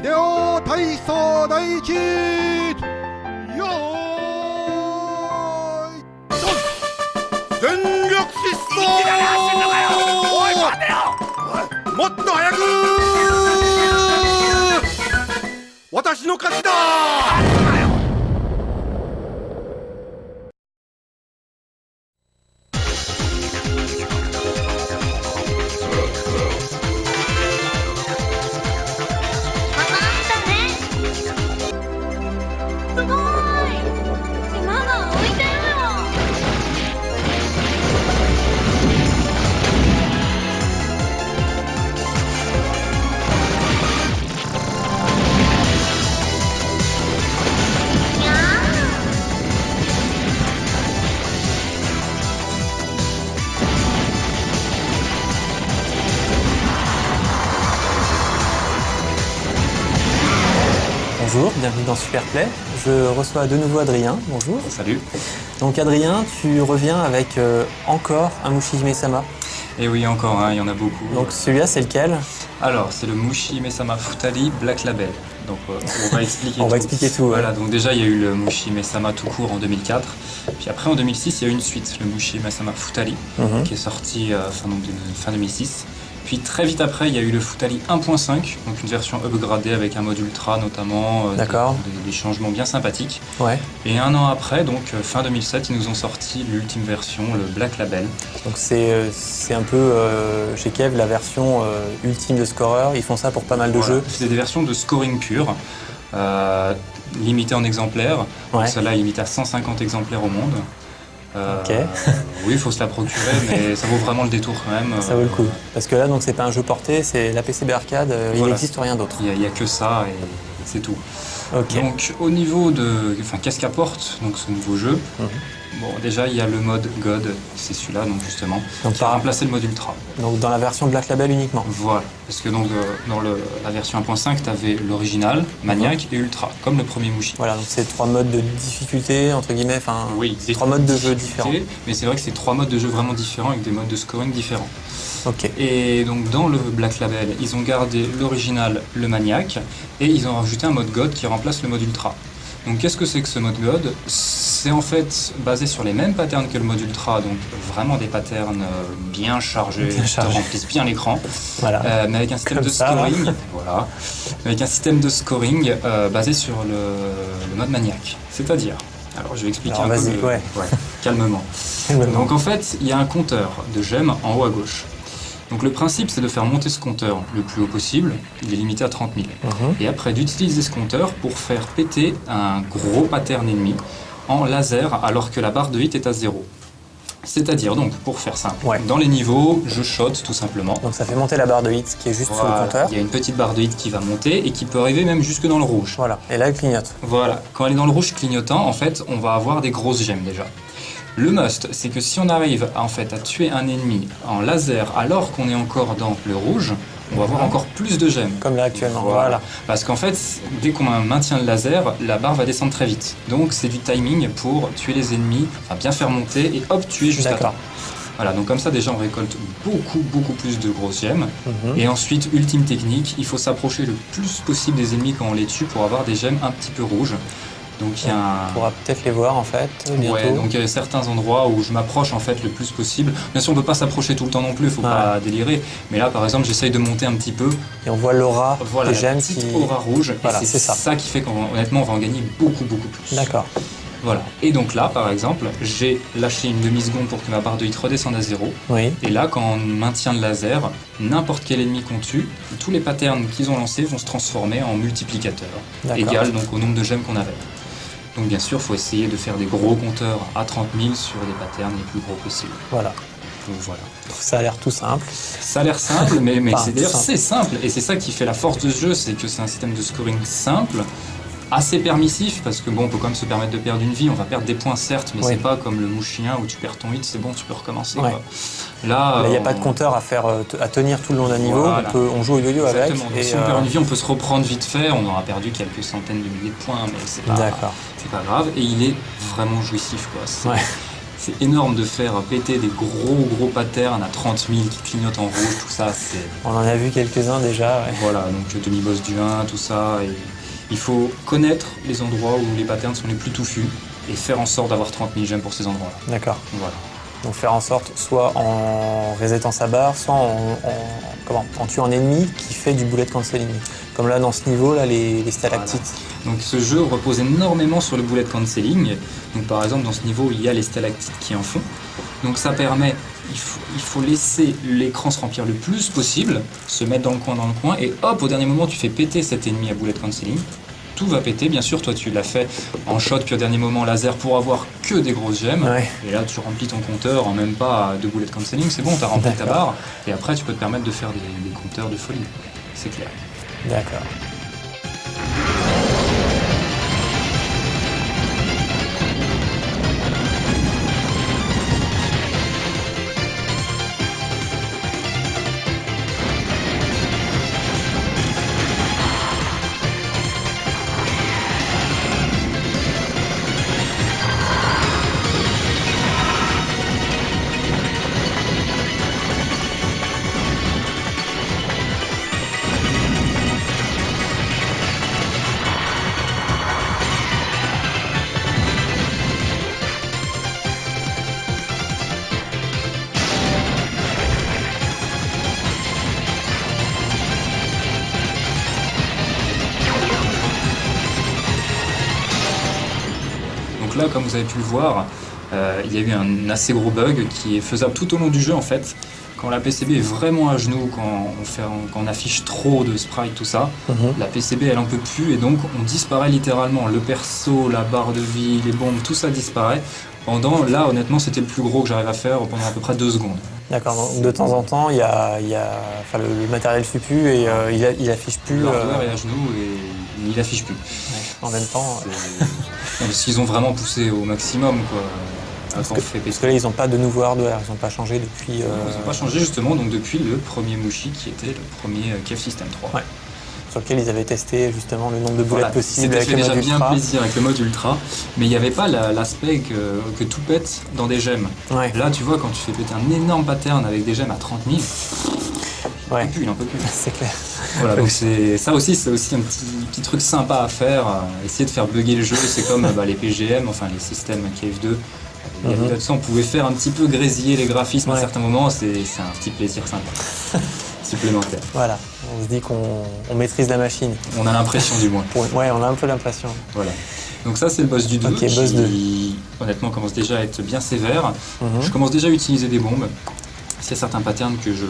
秀夫体操第一よーいドン全力疾走おい待てよもっと早く私の勝ちだBonjour, bienvenue dans Superplay. Je reçois de nouveau Adrien. Bonjour. Salut. Donc Adrien, tu reviens avec encore un Mushi-Hime-sama. Et oui, encore, il y en a beaucoup. Donc celui-là, c'est lequel? Alors, c'est le Mushi-Hime-sama Futari Black Label. Donc on va expliquer on va expliquer tout. Voilà, donc déjà il y a eu le Mushi-Hime-sama tout court en 2004. Puis après en 2006, il y a eu une suite, le Mushi-Hime-sama Futari, qui est sorti fin 2006. Puis très vite après, il y a eu le Futari 1.5, donc une version upgradée avec un mode ultra notamment, des changements bien sympathiques. Ouais. Et un an après, donc fin 2007, ils nous ont sorti l'ultime version, le Black Label. Donc c'est un peu chez Kev la version ultime de Scorer. Ils font ça pour pas mal de jeux. C'est des versions de scoring pur, limitées en exemplaires. Ouais. Celle-là est limitée à 150 exemplaires au monde. Ok. Oui, il faut se la procurer, mais ça vaut vraiment le détour quand même. Ça vaut le coup. Parce que là, donc c'est pas un jeu porté, c'est la PCB Arcade, il n'existe rien d'autre. Il n'y a que ça et c'est tout. Okay. Donc au niveau de... qu'est-ce qu'apporte donc, ce nouveau jeu? Bon, déjà, il y a le mode God, c'est celui-là, donc justement, qui a remplacé le mode Ultra. Donc dans la version Black Label uniquement? Voilà, parce que donc dans la version 1.5, tu avais l'original, Maniac et Ultra, comme le premier Mushi. Voilà, donc c'est 3 modes de difficulté, entre guillemets, enfin, oui, 3 modes de jeu différents. Mais c'est vrai que c'est 3 modes de jeu vraiment différents, avec des modes de scoring différents. Ok. Et donc dans le Black Label, ils ont gardé l'original, le Maniac, et ils ont rajouté un mode God qui remplace le mode Ultra. Donc qu'est-ce que c'est que ce mode God? C'est en fait basé sur les mêmes patterns que le mode Ultra, donc vraiment des patterns bien chargés, qui remplissent bien l'écran, voilà. Mais avec un système de scoring, voilà, avec un système de scoring basé sur le mode Maniac. C'est-à-dire, alors je vais expliquer un peu calmement. Donc en fait, il y a un compteur de gemmes en haut à gauche. Donc le principe, c'est de faire monter ce compteur le plus haut possible, il est limité à 30 000. Et après d'utiliser ce compteur pour faire péter un gros pattern ennemi en laser alors que la barre de hit est à 0. C'est-à-dire, donc, pour faire simple, dans les niveaux, je shot tout simplement. Donc ça fait monter la barre de hit qui est juste sous le compteur. Il y a une petite barre de hit qui va monter et qui peut arriver même jusque dans le rouge. Voilà, et là elle clignote. Voilà, quand elle est dans le rouge clignotant, en fait, on va avoir des grosses gemmes déjà. Le must, c'est que si on arrive en fait à tuer un ennemi en laser alors qu'on est encore dans le rouge, on va avoir encore plus de gemmes. Comme là actuellement, voilà. Parce qu'en fait, dès qu'on maintient le laser, la barre va descendre très vite. Donc c'est du timing pour tuer les ennemis, enfin bien faire monter et hop, tuer juste à temps. Voilà, donc comme ça déjà on récolte beaucoup plus de grosses gemmes. Et ensuite, ultime technique, il faut s'approcher le plus possible des ennemis quand on les tue pour avoir des gemmes un petit peu rouges. Donc il y a on pourra peut-être les voir en fait bientôt. Ouais, donc il y a certains endroits où je m'approche en fait le plus possible. Bien sûr on ne peut pas s'approcher tout le temps non plus, il ne faut pas délirer. Mais là par exemple j'essaye de monter un petit peu. Et on voit l'aura des gemmes qui... aura rouge. Voilà, c'est ça qui fait qu'honnêtement on va en gagner beaucoup plus. D'accord. Voilà. Et donc là par exemple j'ai lâché une demi-seconde pour que ma barre de hit redescende à 0. Oui. Et là quand on maintient le laser, n'importe quel ennemi qu'on tue, tous les patterns qu'ils ont lancés vont se transformer en multiplicateurs. Égal donc au nombre de gemmes qu'on avait. Donc bien sûr, il faut essayer de faire des gros compteurs à 30 000 sur des patterns les plus gros possibles. Voilà. Donc voilà. Ça a l'air tout simple. Ça a l'air simple, mais c'est simple. Et c'est ça qui fait la force de ce jeu, c'est que c'est un système de scoring simple, assez permissif, parce que bon, on peut quand même se permettre de perdre une vie, on va perdre des points certes, mais c'est pas comme le Mushien où tu perds ton hit, c'est bon, tu peux recommencer. Quoi. Là, il n'y a pas de compteur à tenir tout le long d'un niveau, on joue au yo-yo avec. Et si on perd une vie, on peut se reprendre vite fait, on aura perdu quelques centaines de milliers de points, mais c'est pas grave. Et il est vraiment jouissif, quoi. C'est énorme de faire péter des gros patterns à 30 000 qui clignotent en rouge, tout ça, c'est... On en a vu quelques-uns déjà. Ouais. Voilà, donc demi-boss du 1, tout ça. Et il faut connaître les endroits où les patterns sont les plus touffus et faire en sorte d'avoir 30 000 gemmes pour ces endroits-là. D'accord. Voilà. Donc faire en sorte, soit en resetant sa barre, soit en tuant un ennemi qui fait du bullet cancelling. Comme là, dans ce niveau, là, les stalactites. Voilà. Donc ce jeu repose énormément sur le bullet cancelling. Donc par exemple, dans ce niveau, il y a les stalactites qui en font. Donc ça permet, il faut laisser l'écran se remplir le plus possible, se mettre dans le coin, et hop, au dernier moment, tu fais péter cet ennemi à bullet cancelling. Tout va péter, bien sûr, toi tu l'as fait en shot, puis au dernier moment laser pour avoir que des grosses gemmes. Ouais. Et là tu remplis ton compteur en même pas de bullet cancelling, c'est bon, tu as rempli ta barre, et après tu peux te permettre de faire des compteurs de folie, c'est clair. D'accord. Là, comme vous avez pu le voir, il y a eu un assez gros bug qui est faisable tout au long du jeu en fait. Quand la PCB est vraiment à genoux, quand on affiche trop de sprites, tout ça, la PCB elle en peut plus et donc on disparaît littéralement. Le perso, la barre de vie, les bombes, tout ça disparaît. Là honnêtement c'était le plus gros que j'arrive à faire pendant à peu près 2 secondes. D'accord, donc de temps en temps le matériel ne suit plus et il affiche plus. Le hardware est à genoux et il affiche plus. Ouais, en même temps. Parce qu'ils ont vraiment poussé au maximum quoi. Parce que là ils n'ont pas de nouveau hardware, ils n'ont pas changé depuis. Ils n'ont pas changé justement donc depuis le premier Mushi qui était le premier KF System 3. Ouais. Sur lequel ils avaient testé justement le nombre de bullets possibles avec le mode déjà ultra. Bien plaisir avec le mode ultra, mais il n'y avait pas l'aspect que tout pète dans des gemmes. Ouais. Là tu vois quand tu fais péter un énorme pattern avec des gemmes à 30 000, il en peut plus. C'est clair. Voilà, donc ça aussi c'est aussi un petit truc sympa à faire, essayer de faire bugger le jeu, c'est comme les PGM, enfin les systèmes KF2. Là-dessus on pouvait faire un petit peu grésiller les graphismes à certains moments, c'est un petit plaisir sympa. Supplémentaire. Voilà, on se dit qu'on maîtrise la machine. On a l'impression du moins. Ouais, on a un peu l'impression. Voilà. Donc ça c'est le boss du 2 qui boss honnêtement commence déjà à être bien sévère. Je commence déjà à utiliser des bombes. Il y a certains patterns que je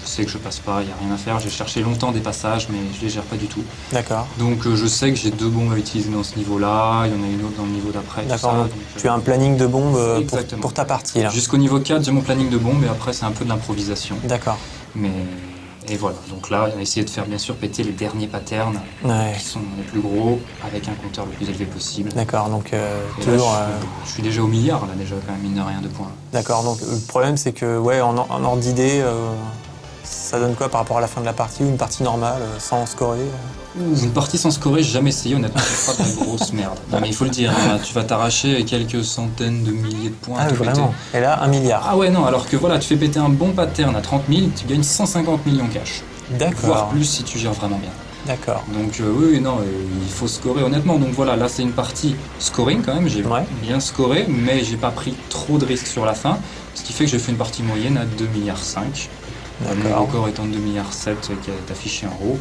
sais que je passe pas, il n'y a rien à faire. J'ai cherché longtemps des passages mais je les gère pas du tout. D'accord. Donc je sais que j'ai 2 bombes à utiliser dans ce niveau-là, il y en a une autre dans le niveau d'après. D'accord, donc tu as un planning de bombes pour ta partie là. Jusqu'au niveau 4 j'ai mon planning de bombes et après c'est un peu de l'improvisation. D'accord. Et voilà, donc là, on a essayé de faire bien sûr péter les derniers patterns qui sont les plus gros avec un compteur le plus élevé possible. D'accord, donc toujours. Là, je suis déjà au milliard, là, déjà, quand même, mine de rien, de points. D'accord, donc le problème, c'est que, en ordre d'idée, ça donne quoi par rapport à la fin de la partie ou une partie normale, sans scorer Une partie sans scorer, j'ai jamais essayé, honnêtement, c'est pas de la grosse merde. Non, mais il faut le dire, hein, tu vas t'arracher quelques centaines de milliers de points. Ah, vraiment péter. Et là, 1 milliard. Ah ouais, non, alors que voilà, tu fais péter un bon pattern à 30 000, tu gagnes 150 millions cash. D'accord. Voire plus si tu gères vraiment bien. D'accord. Donc oui, non, il faut scorer honnêtement. Donc voilà, là c'est une partie scoring quand même, j'ai bien scoré, mais j'ai pas pris trop de risques sur la fin, ce qui fait que j'ai fait une partie moyenne à 2,5 milliards. Mon record étant 2,7 milliards qui est affiché en haut.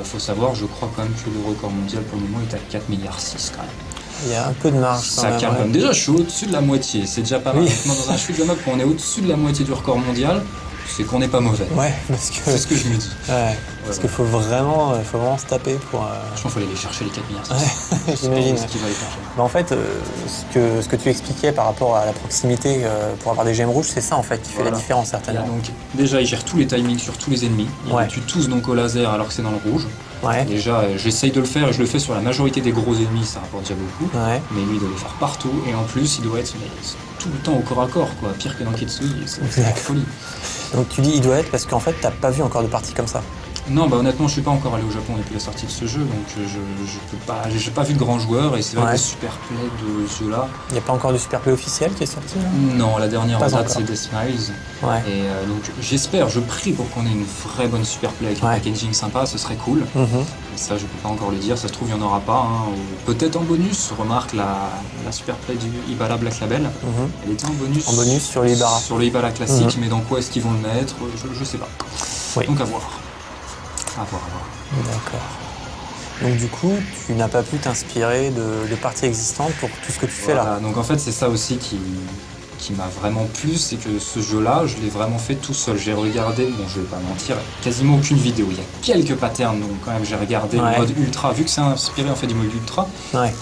Faut savoir, je crois quand même que le record mondial pour le moment est à 4,6 milliards quand même. Il y a un peu de marge. Ça calme quand même. Déjà, je suis au-dessus de la moitié, c'est déjà pas mal. Dans un shoot 'em up, quand on est au-dessus de la moitié du record mondial, c'est qu'on n'est pas mauvais. Ouais, parce que... C'est ce que je me dis. Ouais, parce qu'il faut vraiment se taper pour... Franchement, il faut aller les chercher les 4 milliards. Ouais, j'imagine. En fait, ce que tu expliquais par rapport à la proximité pour avoir des gemmes rouges, c'est ça en fait qui fait la différence certainement. Donc, déjà, il gère tous les timings sur tous les ennemis. Il les tue tous donc au laser alors que c'est dans le rouge. Ouais. Déjà, j'essaye de le faire et je le fais sur la majorité des gros ennemis, ça rapporte déjà beaucoup. Ouais. Mais lui, il doit le faire partout et en plus, il doit être tout le temps au corps à corps, quoi. Pire que dans Kitsui, c'est la folie. Donc tu dis il doit être parce qu'en fait, t'as pas vu encore de partie comme ça. Non, bah honnêtement, je suis pas encore allé au Japon depuis la sortie de ce jeu, donc je peux pas, j'ai pas vu de grands joueurs, et c'est vrai que le Superplay de ce jeu-là... Il n'y a pas encore de Superplay officiel qui est sorti là? Non, la dernière en date, encore. c'est Death Smiles. Ouais. Et donc j'espère, je prie pour qu'on ait une vraie bonne Superplay avec un packaging sympa, ce serait cool. Mais ça, je peux pas encore le dire, ça se trouve, il y en aura pas. Hein. Ou peut-être en bonus, remarque la Superplay du Ibala Black Label, elle était en bonus. En bonus sur le Ibala. Sur le Ibala classique, mais dans quoi est-ce qu'ils vont le mettre? Je sais pas. Oui. Donc à voir. À voir. D'accord. Donc du coup, tu n'as pas pu t'inspirer de parties existantes pour tout ce que tu fais là. Donc en fait, c'est ça aussi qui m'a vraiment plu, c'est que ce jeu-là, je l'ai vraiment fait tout seul. J'ai regardé, bon je vais pas mentir, quasiment aucune vidéo. Il y a quelques patterns, donc quand même j'ai regardé le mode ultra, vu que c'est inspiré en fait du mode ultra,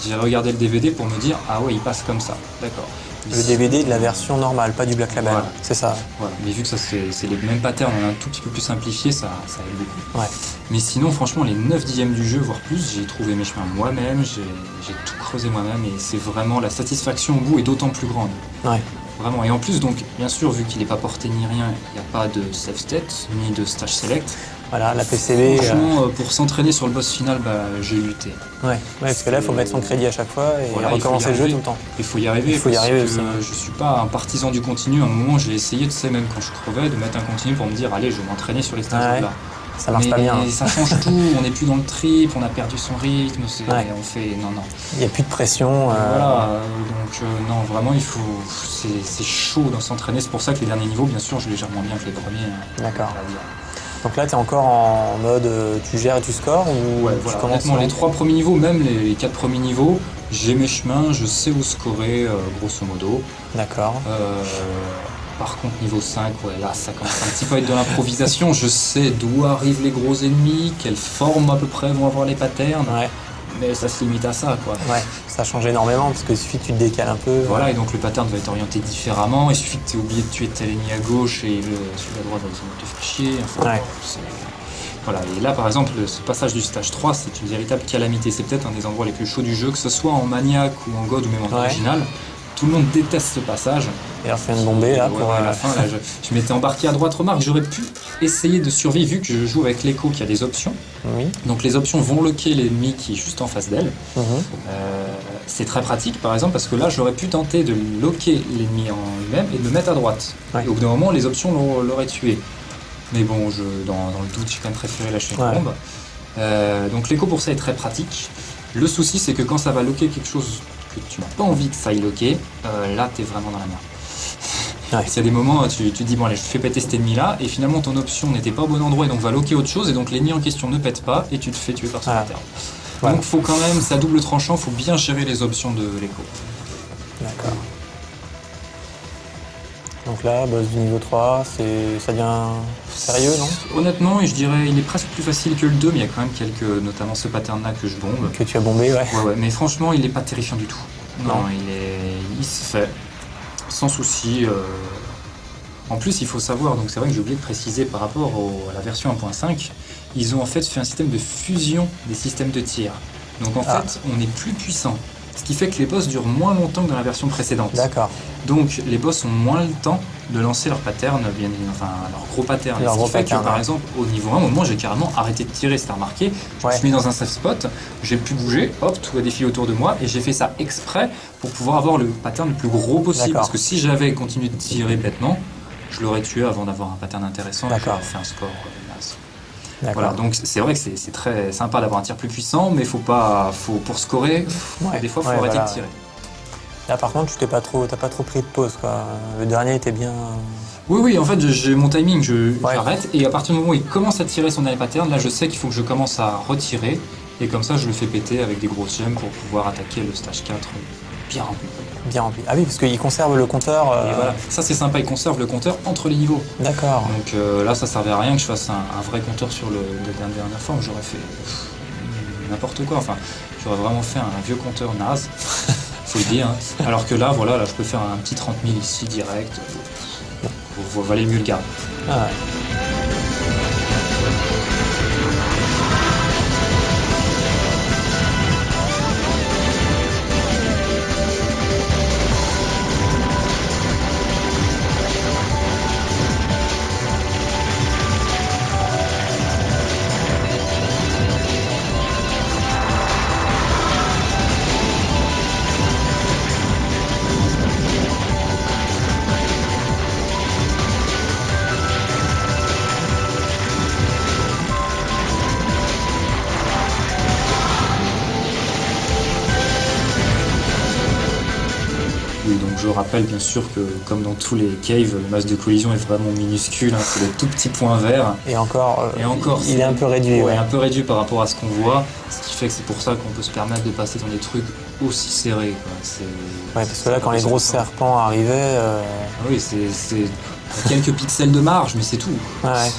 j'ai regardé le DVD pour me dire, ah ouais, il passe comme ça, d'accord. Le DVD de la version normale, pas du Black Label, c'est ça. Voilà. Mais vu que ça c'est les mêmes patterns, on a un tout petit peu plus simplifié, ça aide beaucoup. Ouais. Mais sinon, franchement, les 9/10 du jeu, voire plus, j'ai trouvé mes chemins moi-même, j'ai tout creusé moi-même, et c'est vraiment la satisfaction au bout est d'autant plus grande. Ouais. Vraiment. Et en plus, donc, bien sûr, vu qu'il n'est pas porté ni rien, il n'y a pas de save state, ni de stage select. Voilà, la PCB. Franchement, pour s'entraîner sur le boss final, j'ai lutté. Ouais, parce que là, il faut mettre son crédit à chaque fois et recommencer le jeu tout le temps. Il faut y arriver. Je suis pas un partisan du continu. À un moment, j'ai essayé, tu sais, même quand je crevais, de mettre un continu pour me dire, allez, je vais m'entraîner sur les stages là. Ça marche pas bien. Ça change tout. On n'est plus dans le trip, on a perdu son rythme. On fait non. Il n'y a plus de pression. Voilà. Donc non, vraiment, il faut. C'est chaud d'en s'entraîner. C'est pour ça que les derniers niveaux, bien sûr, je les gère moins bien que les premiers. D'accord. Donc là, tu es encore en mode tu gères et tu scores ou tu commences les 3 premiers niveaux, même les 4 premiers niveaux, j'ai mes chemins, je sais où scorer, grosso modo. D'accord. Par contre, niveau 5, là, ça commence un petit peu à être de l'improvisation. Je sais d'où arrivent les gros ennemis, quelle forme à peu près vont avoir les patterns. Mais ça se limite à ça, quoi. Ouais, ça change énormément parce qu'il suffit que tu te décales un peu. Voilà, et donc le pattern va être orienté différemment. Il suffit que tu aies oublié de tuer tel ennemi à gauche et celui à droite va te faire chier. Enfin, voilà, et là par exemple, ce passage du stage 3, c'est une véritable calamité. C'est peut-être un des endroits les plus chauds du jeu, que ce soit en maniaque ou en god ou même en original. Tout le monde déteste ce passage. Et alors, c'est une bombée là pour. À la fin, là, je m'étais embarqué à droite. Remarque, j'aurais pu essayer de survivre vu que je joue avec l'écho qui a des options. Oui. Donc les options vont loquer l'ennemi qui est juste en face d'elle. C'est très pratique par exemple parce que là, j'aurais pu tenter de loquer l'ennemi en lui-même et de le mettre à droite. Et au bout d'un moment, les options l'auraient tué. Mais bon, dans le doute, j'ai quand même préféré lâcher une bombe. Donc l'écho pour ça est très pratique. Le souci, c'est que quand ça va loquer quelque chose que tu n'as pas envie que ça aille loquer, là t'es vraiment dans la merde. Il y a des moments, tu te dis bon allez, je fais péter cet ennemi là, et finalement ton option n'était pas au bon endroit et donc va loquer autre chose, et donc l'ennemi en question ne pète pas et tu te fais tuer par son pattern. Donc faut quand même, c'est à double tranchant, faut bien gérer les options de l'écho. D'accord. Donc là, boss du niveau 3, ça devient sérieux, non? Honnêtement, je dirais il est presque plus facile que le 2, mais il y a quand même quelques, notamment ce pattern-là que je bombe. Que tu as bombé, ouais. Ouais, mais franchement, il n'est pas terrifiant du tout. Non, il se fait sans souci. En plus, il faut savoir, donc c'est vrai que j'ai oublié de préciser par rapport à la version 1.5, ils ont en fait fait un système de fusion des systèmes de tir. Donc en fait, on est plus puissant. Ce qui fait que les boss durent moins longtemps que dans la version précédente. D'accord. Donc les boss ont moins le temps de lancer leur pattern, leur gros pattern. Ce qui fait que par exemple au niveau 1, au moment j'ai carrément arrêté de tirer, c'était remarqué. Je me suis mis dans un safe spot, j'ai pu bouger, hop, tout a défilé autour de moi et j'ai fait ça exprès pour pouvoir avoir le pattern le plus gros possible. Parce que si j'avais continué de tirer bêtement, je l'aurais tué avant d'avoir un pattern intéressant. J'aurais fait un score masse. Voilà, donc c'est vrai que c'est très sympa d'avoir un tir plus puissant, mais pour scorer, des fois il faut arrêter de tirer. Là par contre, t'as pas trop pris de pause, quoi. Le dernier était bien. Oui, en fait j'ai mon timing, j'arrête et à partir du moment où il commence à tirer son dernier pattern, là je sais qu'il faut que je commence à retirer et comme ça je le fais péter avec des grosses gemmes pour pouvoir attaquer le stage 4 bien rempli. Bien rempli. Ah oui, parce qu'il conserve le compteur. Et voilà, ça c'est sympa, il conserve le compteur entre les niveaux. D'accord. Donc là ça servait à rien que je fasse un vrai compteur sur la dernière fois où j'aurais fait n'importe quoi. Enfin, j'aurais vraiment fait un vieux compteur naze. Faut le dire. Hein. Alors que là, voilà, je peux faire un petit 30 000 ici direct. Valait mieux le garder. Ah ouais. je rappelle bien sûr que, comme dans tous les caves, le masque de collision est vraiment minuscule, hein, c'est des tout petits points verts. Et encore il est un peu réduit. Ouais, un peu réduit par rapport à ce qu'on voit, ce qui fait que c'est pour ça qu'on peut se permettre de passer dans des trucs aussi serrés, quoi. Ouais, parce que là, quand les gros serpents arrivaient... Oui, c'est quelques pixels de marge, mais c'est tout. Ouais.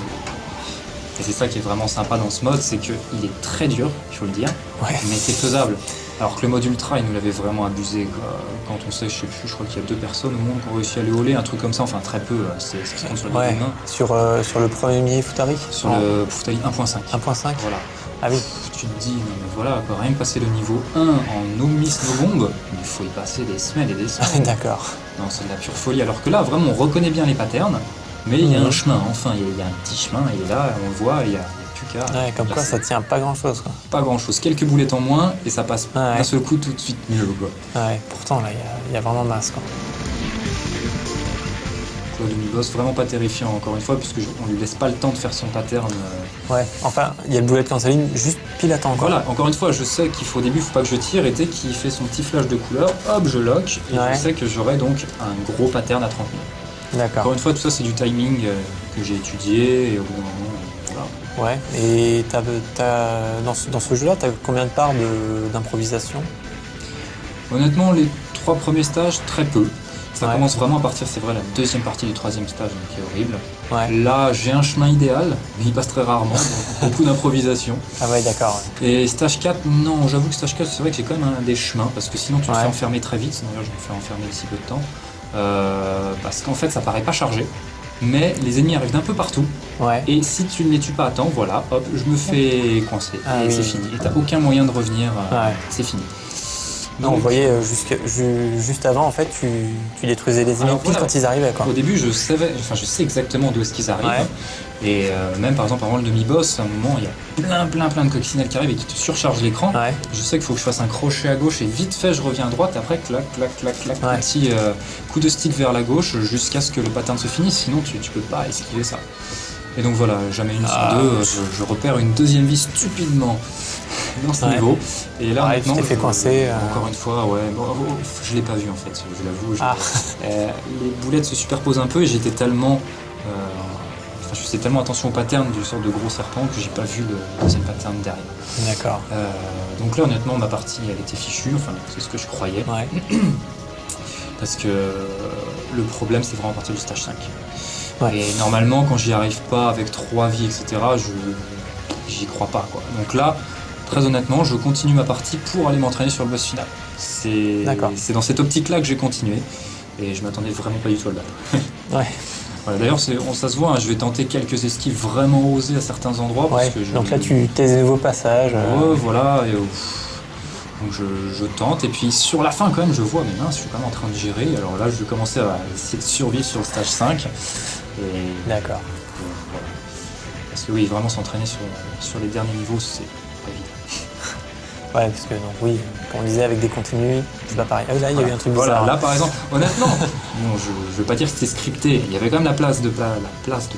Et c'est ça qui est vraiment sympa dans ce mode, c'est qu'il est très dur, il faut le dire, mais c'est faisable. Alors que le mode ultra, il nous l'avait vraiment abusé, quoi. Quand on sait, je sais plus, je crois qu'il y a 2 personnes au monde qui ont réussi à le hauler, un truc comme ça, enfin très peu, c'est ce qui compte sur le main. Sur le premier Futari. Sur le Futari 1.5. 1.5. Voilà. Ah oui. Tu te dis, non mais voilà, quoi, rien que passer le niveau 1 en no miss no bomb, il faut y passer des semaines et des semaines. D'accord. Non, c'est de la pure folie. Alors que là, vraiment, on reconnaît bien les patterns, mais il y a un chemin, enfin, il y a un petit chemin, il est là, on le voit, il y a plus qu'à... Ouais, comme quoi, ça tient pas grand-chose, quoi. Pas grand-chose, quelques boulettes en moins, et ça passe d'un seul coup tout de suite mieux, quoi. Ouais, pourtant, là, il y a vraiment masse, quoi. Le demi-boss, vraiment pas terrifiant, encore une fois, puisqu'on lui laisse pas le temps de faire son pattern. Ouais, enfin, il y a le boulet de canceling juste pile à temps, quoi. Voilà, encore une fois, je sais qu'il faut au début, faut pas que je tire, et dès qu'il fait son petit flash de couleur, hop, je lock, et je sais que j'aurai donc un gros pattern à 30 000. D'accord. Encore une fois, tout ça, c'est du timing que j'ai étudié, et au bout d'un moment, voilà. Ouais, et dans ce jeu-là, t'as combien de parts d'improvisation? Honnêtement, les 3 premiers stages, très peu. Ça commence vraiment à partir, c'est vrai, la deuxième partie du 3e stage, donc qui est horrible. Ouais. Là, j'ai un chemin idéal, mais il passe très rarement, donc beaucoup d'improvisation. Ah ouais, d'accord. Ouais. Et stage 4, non, j'avoue que stage 4, c'est vrai que j'ai quand même des chemins, parce que sinon tu te fais enfermer très vite, d'ailleurs je me fais enfermer d'ici peu de temps, parce qu'en fait ça paraît pas chargé, mais les ennemis arrivent d'un peu partout, et si tu ne les tues pas à temps, voilà, hop, je me fais coincer, et c'est fini. Et t'as aucun moyen de revenir, c'est fini. Non, on voyait juste avant, en fait, tu détruisais les ennemis pile quand ils arrivaient, quoi. Au début, je sais exactement d'où est-ce qu'ils arrivent. Et même, par exemple, avant le demi-boss, à un moment, il y a plein de coccinelles qui arrivent et qui te surchargent l'écran. Je sais qu'il faut que je fasse un crochet à gauche et vite fait, je reviens à droite. Et après, clac, petit coup de stick vers la gauche jusqu'à ce que le pattern se finisse. Sinon, tu peux pas esquiver ça. Et donc voilà, jamais une sur deux, je repère une deuxième vie stupidement dans ce niveau. Et là, maintenant, tu t'es fait coincer. Encore une fois, je l'ai pas vu en fait, je l'avoue. Les boulettes se superposent un peu et j'étais tellement... je faisais tellement attention au pattern du sort de gros serpent que j'ai pas vu le deuxième pattern derrière. D'accord. Donc là, honnêtement, ma partie, elle était fichue, enfin, c'est ce que je croyais. Parce que le problème, c'est vraiment à partir du stage 5. Et normalement, quand j'y arrive pas avec 3 vies, etc., j'y crois pas, quoi. Donc là, très honnêtement, je continue ma partie pour aller m'entraîner sur le boss final. C'est dans cette optique-là que j'ai continué, et je m'attendais vraiment pas du tout à le battre. Voilà, d'ailleurs, ça se voit, hein, je vais tenter quelques esquives vraiment osées à certains endroits. Parce que donc là, tu testes des nouveaux passages. Voilà. Donc je tente, et puis sur la fin, quand même, je vois, mais mince, je suis quand même en train de gérer. Alors là, je vais commencer à essayer de survivre sur le stage 5. D'accord. Voilà. Parce que oui, vraiment s'entraîner sur les derniers niveaux, c'est pas évident. Ouais, parce que donc, oui, comme on disait, avec des continues, c'est pas pareil. Là, il y a eu un truc bizarre. Voilà, là par exemple, honnêtement, bon, je veux pas dire que c'était scripté, il y avait quand même la place de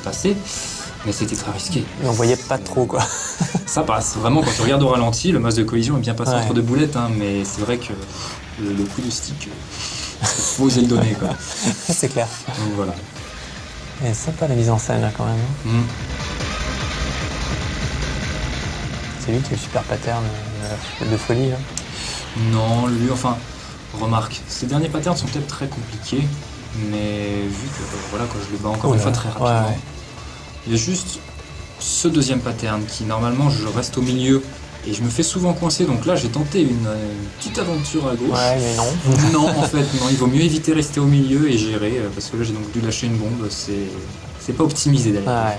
passer, mais c'était très risqué. Mais on voyait pas trop, quoi. Ça passe, vraiment, quand tu regardes au ralenti, le masque de collision est bien passé entre 2 boulettes, hein, mais c'est vrai que le coup de stick, faut oser le donner, quoi. C'est clair. Donc voilà. Et c'est sympa la mise en scène, là, quand même. C'est lui qui a le super pattern de folie, là. Non, lui, enfin, remarque, ces derniers patterns sont peut-être très compliqués, mais vu que, voilà, quand je le bats encore une fois très rapidement, il y a juste ce deuxième pattern qui, normalement, je reste au milieu et je me fais souvent coincer, donc là, j'ai tenté une petite aventure à gauche. Ouais, mais non. Non, en fait, non, il vaut mieux éviter de rester au milieu et gérer, parce que là, j'ai donc dû lâcher une bombe, c'est pas optimisé d'ailleurs.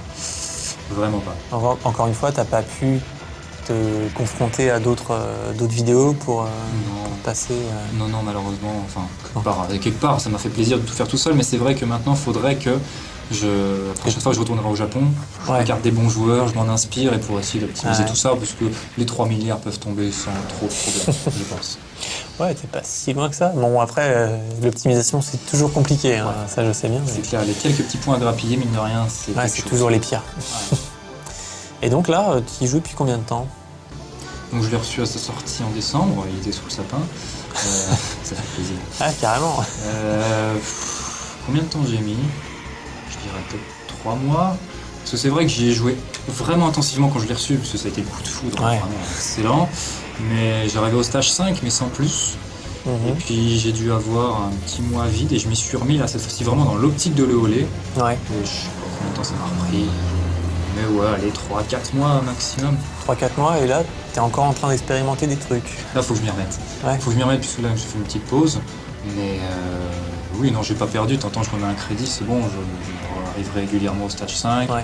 Vraiment pas. Encore une fois, t'as pas pu te confronter à d'autres vidéos pour passer... Non, malheureusement, enfin, quelque part, ça m'a fait plaisir de tout faire tout seul, mais c'est vrai que maintenant, il faudrait que la prochaine fois que je retournerai au Japon, je regarde des bons joueurs, je m'en inspire, et pour essayer d'optimiser tout ça, parce que les 3 milliards peuvent tomber sans trop de problèmes, je pense. Ouais, t'es pas si loin que ça. Bon, après, l'optimisation, c'est toujours compliqué, hein, ça je sais bien. C'est clair, les quelques petits points à grappiller, mine de rien, c'est toujours les pires. Et donc là, tu y joues depuis combien de temps ? Donc je l'ai reçu à sa sortie en décembre, il était sous le sapin. Ça fait plaisir. Ah, carrément. Combien de temps j'ai mis? Je dirais peut-être 3 mois. Parce que c'est vrai que j'y ai joué vraiment intensivement quand je l'ai reçu, parce que ça a été le coup de foudre, vraiment excellent. Mais j'arrivais au stage 5, mais sans plus. Et puis j'ai dû avoir un petit mois vide et je m'y suis remis là cette fois-ci vraiment dans l'optique de le voler. Ouais. Et je sais pas combien de temps ça m'a repris. Mais ouais, allez, 3-4 mois maximum. 3-4 mois et là, t'es encore en train d'expérimenter des trucs. Là, faut que je m'y remette. Ouais. Faut que je m'y remette puisque là, j'ai fait une petite pause. Mais oui, non, j'ai pas perdu. Tant que je me mets un crédit, c'est bon. Je arrive régulièrement au stage 5. Ouais.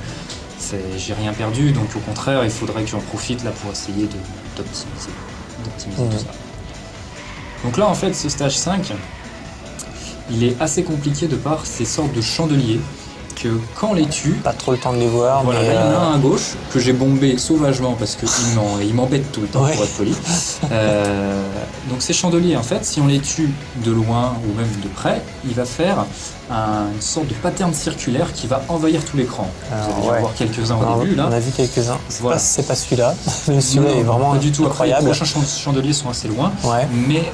J'ai rien perdu. Donc au contraire, il faudrait que j'en profite là pour essayer d'optimiser tout ça. Donc là, en fait, ce stage 5, il est assez compliqué de par ces sortes de chandeliers que quand on les tue... Pas trop le temps de les voir, voilà, mais... là, il y en a un à gauche que j'ai bombé sauvagement parce qu'il m'embête tout le temps, pour être poli. Donc ces chandeliers, en fait, si on les tue de loin ou même de près, il va faire une sorte de pattern circulaire qui va envahir tout l'écran. Vous allez en voir quelques-uns au début, là. On a vu quelques-uns. Voilà. C'est pas celui-là. Celui-là est vraiment pas du tout. incroyable. Après, les prochains chandeliers sont assez loin, mais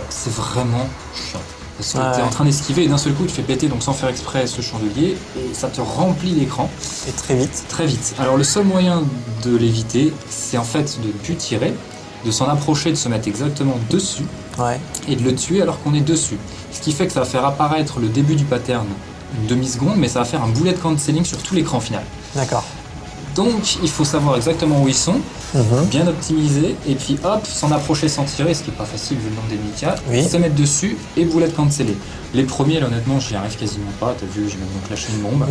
c'est vraiment chiant. Parce que tu es en train d'esquiver et d'un seul coup tu fais péter, donc sans faire exprès, ce chandelier et ça te remplit l'écran. Et très vite. Très vite. Alors le seul moyen de l'éviter, c'est en fait de ne plus tirer, de s'en approcher, de se mettre exactement dessus et de le tuer alors qu'on est dessus. Ce qui fait que ça va faire apparaître le début du pattern une demi-seconde, mais ça va faire un bullet cancelling sur tout l'écran final. D'accord. Donc il faut savoir exactement où ils sont, bien optimiser, et puis hop, s'en approcher sans tirer, ce qui n'est pas facile vu le nombre d'ennemis qu'il y a, se mettre dessus et bullet canceller. Les premiers, là, honnêtement, j'y arrive quasiment pas, t'as vu, j'ai même donc lâché une bombe.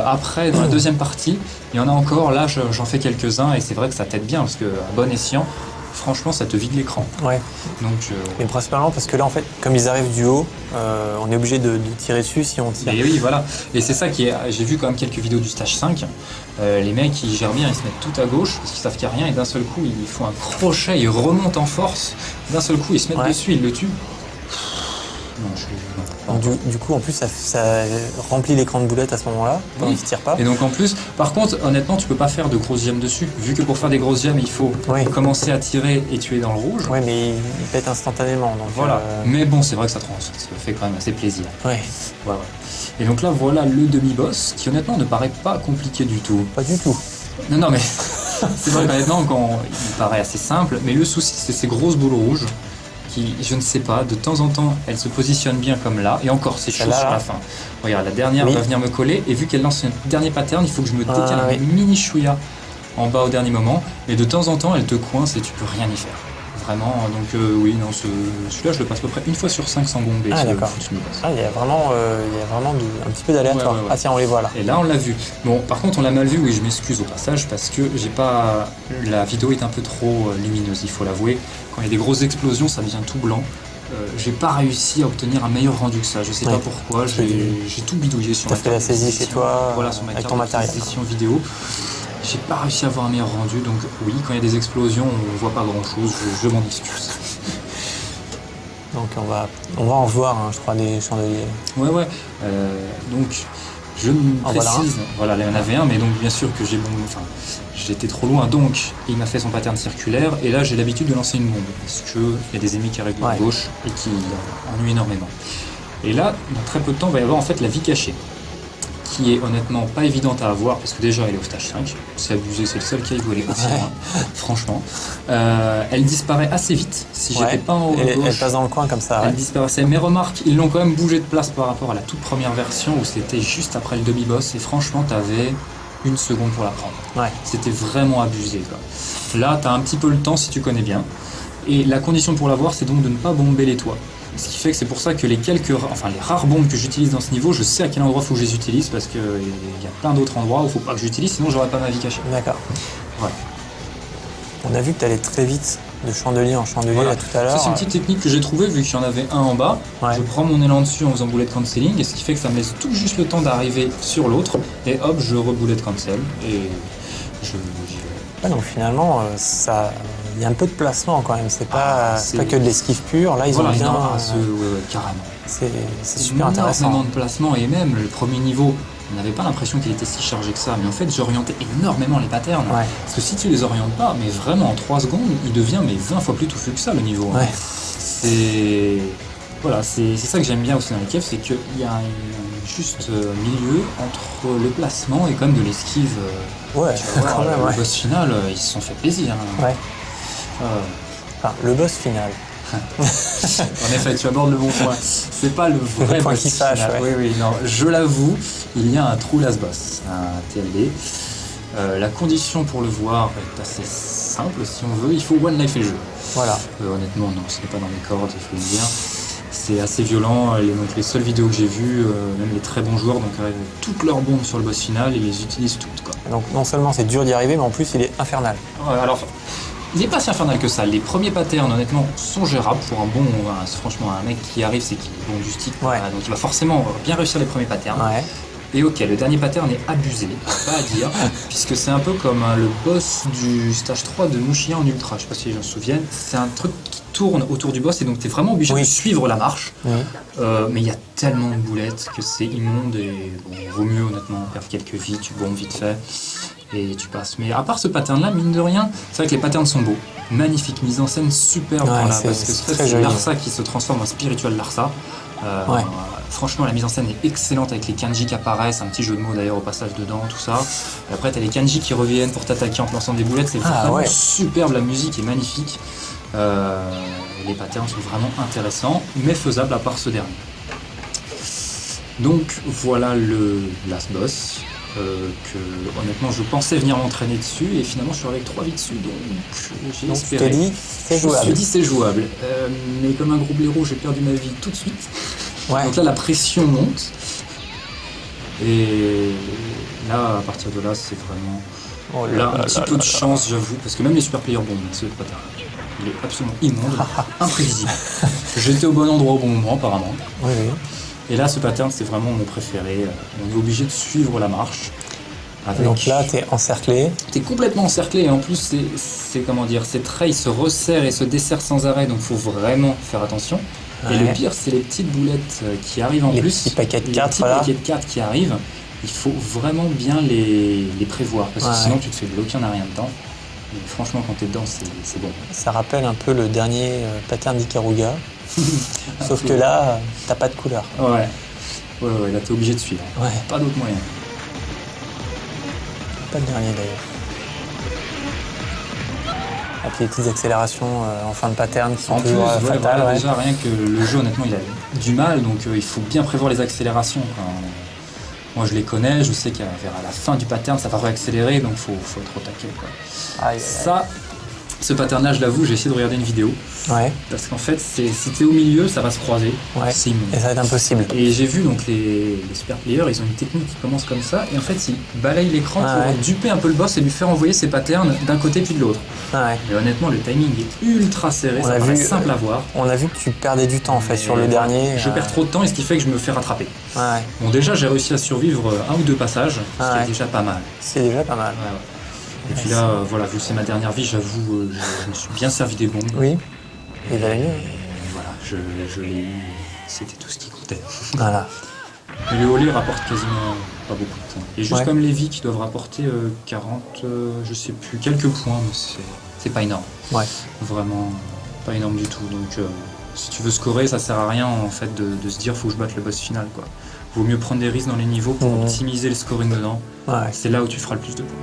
Après, dans la deuxième partie, il y en a encore, là j'en fais quelques-uns, et c'est vrai que ça t'aide bien, parce que à bon escient, franchement, ça te vide l'écran. Donc, mais principalement parce que là, en fait, comme ils arrivent du haut, on est obligé de tirer dessus si on tire. Et oui, voilà. Et c'est ça qui est... J'ai vu quand même quelques vidéos du stage 5. Les mecs, ils gèrent bien, ils se mettent tout à gauche parce qu'ils savent qu'il n'y a rien et d'un seul coup, ils font un crochet, ils remontent en force. D'un seul coup, ils se mettent dessus, ils le tuent. Non, du coup, en plus, ça remplit l'écran de boulettes à ce moment-là, quand ils ne tirent pas. Et donc en plus, par contre, honnêtement, tu peux pas faire de grosses gemmes dessus, vu que pour faire des grosses gemmes, il faut commencer à tirer et tuer dans le rouge. Oui, mais il pète instantanément. Donc voilà. Mais bon, c'est vrai que ça fait quand même assez plaisir. Et donc là, voilà le demi-boss, qui honnêtement ne paraît pas compliqué du tout. Pas du tout. Non, mais c'est vrai qu'honnêtement, il paraît assez simple, mais le souci, c'est ces grosses boules rouges. Qui, je ne sais pas, de temps en temps, elle se positionne bien comme là, et encore, c'est chaud sur la fin. Regarde, la dernière va venir me coller, et vu qu'elle lance un dernier pattern, il faut que je me décale un mini chouïa en bas au dernier moment, et de temps en temps, elle te coince et tu peux rien y faire. Vraiment, donc oui, non, celui-là, je le passe à peu près une fois sur 5 sans bomber. Ah, d'accord. Il y a vraiment, un petit peu d'aléatoire. Ah tiens, on les voit là. Et là, on l'a vu. Bon, par contre, on l'a mal vu, oui, je m'excuse au passage, parce que la vidéo est un peu trop lumineuse, il faut l'avouer. Quand il y a des grosses explosions, ça devient tout blanc. J'ai pas réussi à obtenir un meilleur rendu que ça. Je sais pas pourquoi. J'ai tout bidouillé sur ma carte. Tu as fait la saisie chez toi, sur ma avec carte ton matériel. Session vidéo. J'ai pas réussi à avoir un meilleur rendu, donc oui, quand il y a des explosions, on voit pas grand chose. Je m'en excuse. Donc on va en voir, je crois, des chandeliers. Donc je me précise. Voilà, là il y en avait un, mais donc bien sûr que j'étais trop loin, donc il m'a fait son pattern circulaire, et là j'ai l'habitude de lancer une bombe, parce qu'il y a des ennemis qui arrivent à gauche et qui ennuient énormément. Et là, dans très peu de temps, il va y avoir en fait la vie cachée, qui est honnêtement pas évidente à avoir, parce que déjà elle est au stage 5, c'est abusé, c'est le seul qui a où elle est aussi loin, franchement. Elle disparaît assez vite, si j'étais pas en haut à gauche. Elle passe dans le coin comme ça. Elle disparaissait, mais remarque, ils l'ont quand même bougé de place par rapport à la toute première version, où c'était juste après le demi-boss, et franchement t'avais 1 seconde pour la prendre. C'était vraiment abusé, quoi. Là, t'as un petit peu le temps si tu connais bien, et la condition pour l'avoir, c'est donc de ne pas bomber les toits. Ce qui fait que c'est pour ça que les rares bombes que j'utilise dans ce niveau, je sais à quel endroit il faut que je les utilise, parce qu'il y a plein d'autres endroits où il ne faut pas que j'utilise, sinon j'aurais pas ma vie cachée. D'accord. Voilà. On a vu que tu allais très vite de chandelier en chandelier là, tout à l'heure. Ça, c'est une petite technique que j'ai trouvée, vu qu'il y en avait un en bas. Je prends mon élan dessus en faisant bullet cancelling, et ce qui fait que ça me laisse tout juste le temps d'arriver sur l'autre, et hop, je rebullet cancel, et j'y vais. Donc finalement, il y a un peu de placement quand même, c'est pas que de l'esquive pure, là ils ont bien... carrément. C'est super intéressant. Énormément de placement, et même le premier niveau, on n'avait pas l'impression qu'il était si chargé que ça. Mais en fait, j'orientais énormément les patterns. Parce que si tu les orientes pas, mais vraiment en 3 secondes, il devient 20 fois plus touffu que ça le niveau. Voilà, c'est ça que j'aime bien aussi dans les keufs, c'est qu'il y a un juste milieu entre le placement et comme de l'esquive. Quand même, le boss final, ils se sont fait plaisir. Enfin, le boss final. En effet, tu abordes le bon point. C'est pas le vrai point boss qui fâche. final. Oui, non, je l'avoue, il y a un true last boss, un TLD. La condition pour le voir est assez simple, si on veut. Il faut one life et le jeu. Voilà. Honnêtement, non, ce n'est pas dans mes cordes, il faut le dire. C'est assez violent. Donc, les seules vidéos que j'ai vues, même les très bons joueurs, donc toutes leurs bombes sur le boss final, ils les utilisent toutes, quoi. Donc non seulement c'est dur d'y arriver, mais en plus il est infernal. Alors, il n'est pas si infernal que ça. Les premiers patterns, honnêtement, sont gérables pour un bon. Franchement, un mec qui arrive, c'est qu'il est bon du stick. Donc il va forcément bien réussir les premiers patterns. Et ok, le dernier pattern est abusé, pas à dire, puisque c'est un peu comme le boss du stage 3 de Mouchia en ultra. Je sais pas si les gens se souviennent. C'est un truc qui tourne autour du boss et donc tu es vraiment obligé de suivre la marche. Mais il y a tellement de boulettes que c'est immonde et bon, vaut mieux honnêtement perdre quelques vies, tu bombes vite fait. Et tu passes. Mais à part ce pattern-là, mine de rien, c'est vrai que les patterns sont beaux. Magnifique mise en scène, superbe. Parce que c'est Larsa qui se transforme en spiritual Larsa. Franchement, la mise en scène est excellente avec les kanji qui apparaissent, un petit jeu de mots d'ailleurs au passage dedans, tout ça. Et après, t'as les kanji qui reviennent pour t'attaquer en lançant des boulettes. C'est vraiment superbe, la musique est magnifique. Les patterns sont vraiment intéressants, mais faisables à part ce dernier. Donc voilà le last boss. Que honnêtement je pensais venir m'entraîner dessus et finalement je suis avec 3 vies dessus, donc j'ai espéré. Je me suis dit c'est jouable. Mais comme un gros blaireau j'ai perdu ma vie tout de suite. Donc là la pression monte et là à partir de là c'est vraiment un petit peu de chance, j'avoue, parce que même les super players bombent, ce pattern il est absolument immonde, imprévisible. J'étais au bon endroit au bon moment apparemment. Et là, ce pattern, c'est vraiment mon préféré. On est obligé de suivre la marche. Donc là, tu es encerclé. Tu es complètement encerclé. Et en plus, ces traits, ils se resserrent et se desserrent sans arrêt. Donc, il faut vraiment faire attention. Et le pire, c'est les petites boulettes qui arrivent en plus. Les petits paquets de 4, paquets de 4 qui arrivent. Il faut vraiment bien les prévoir. Parce que sinon, tu te fais bloquer en un rien de temps. Et franchement, quand tu es dedans, c'est bon. Ça rappelle un peu le dernier pattern d'Ikaruga. Sauf que là, t'as pas de couleur. Ouais, là t'es obligé de suivre. Pas d'autre moyen. Pas le dernier d'ailleurs. Avec les petites accélérations en fin de pattern qui sont toujours fatales. Déjà, rien que le jeu, honnêtement, il a du mal, donc il faut bien prévoir les accélérations. Moi, je les connais, je sais qu'à la fin du pattern, ça va réaccélérer, donc faut être au taquet. Ce pattern-là, je l'avoue, j'ai essayé de regarder une vidéo. Parce qu'en fait, si t'es au milieu, ça va se croiser. C'est immonde. Et ça va être impossible. Et j'ai vu donc les super players, ils ont une technique qui commence comme ça. Et en fait, ils balayent l'écran pour duper un peu le boss et lui faire envoyer ses patterns d'un côté puis de l'autre. Et honnêtement, le timing est ultra serré, ça paraît simple à voir. On a vu que tu perdais du temps en fait sur le dernier. Je perds trop de temps et ce qui fait que je me fais rattraper. Bon, déjà, j'ai réussi à survivre 1 ou 2 passages, ce qui est déjà pas mal. C'est déjà pas mal. Et puis là, voilà, vu que c'est ma dernière vie, j'avoue, je me suis bien servi des bombes. Oui, il valait mieux. Voilà, je l'ai eu, c'était tout ce qui comptait. Voilà. Mais les olés rapportent quasiment pas beaucoup de points. Et juste comme les vies qui doivent rapporter 40, je sais plus, quelques points, mais c'est pas énorme. Vraiment pas énorme du tout. Donc si tu veux scorer, ça sert à rien en fait de se dire faut que je batte le boss final, quoi. Vaut mieux prendre des risques dans les niveaux pour optimiser le scoring dedans. C'est là où tu feras le plus de points.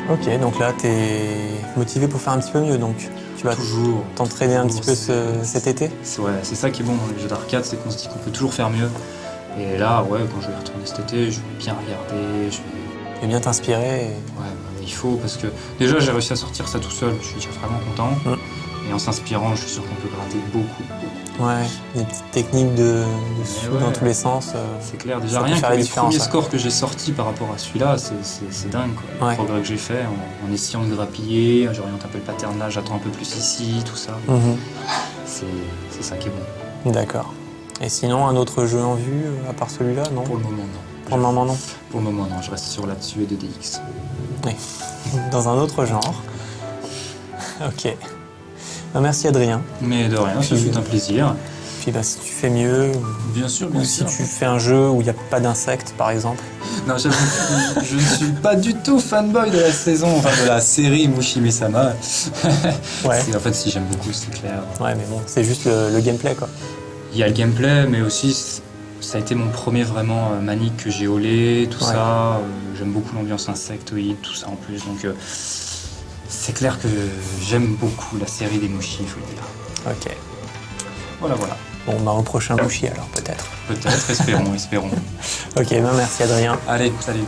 Ok, donc là, tu es motivé pour faire un petit peu mieux, donc tu vas t'entraîner un petit peu cet été. C'est ça qui est bon dans les jeux d'arcade, c'est qu'on se dit qu'on peut toujours faire mieux. Et là, quand je vais retourner cet été, je vais bien regarder, je vais bien t'inspirer. Il faut, parce que déjà j'ai réussi à sortir ça tout seul, je suis déjà vraiment content. Et en s'inspirant, je suis sûr qu'on peut gratter beaucoup. Ouais, des petites techniques de sous dans tous les sens. C'est clair, déjà rien que les premiers scores que j'ai sortis par rapport à celui-là, c'est dingue quoi. Le progrès que j'ai fait en essayant de grappiller, j'oriente un peu le pattern là, j'attends un peu plus ici, tout ça. C'est ça qui est bon. D'accord. Et sinon, un autre jeu en vue, à part celui-là, non? Pour le moment, non. Pour le moment, non? Pour le moment, non. Je reste sur là-dessus et 2DX. Oui. Dans un autre genre. Ok. Ben, merci Adrien. Mais de rien, ça fut un plaisir. Puis bah, si tu fais mieux, bien sûr, ou si tu fais un jeu où il n'y a pas d'insectes, par exemple. Non, je ne suis pas du tout fanboy de la saison, enfin de la série Mushimi-sama. Ouais. En fait, si j'aime beaucoup, c'est clair. Ouais, mais bon, c'est juste le gameplay, quoi. Il y a le gameplay, mais aussi, ça a été mon premier vraiment manique que j'ai holé, tout ça. J'aime beaucoup l'ambiance insectoïde, tout ça en plus. Donc, c'est clair que j'aime beaucoup la série des Mushi, il faut le dire. Ok. Voilà. Bon, bah, au prochain Mushi alors, peut-être. Peut-être, espérons. Ok, ben merci Adrien. Allez, salut.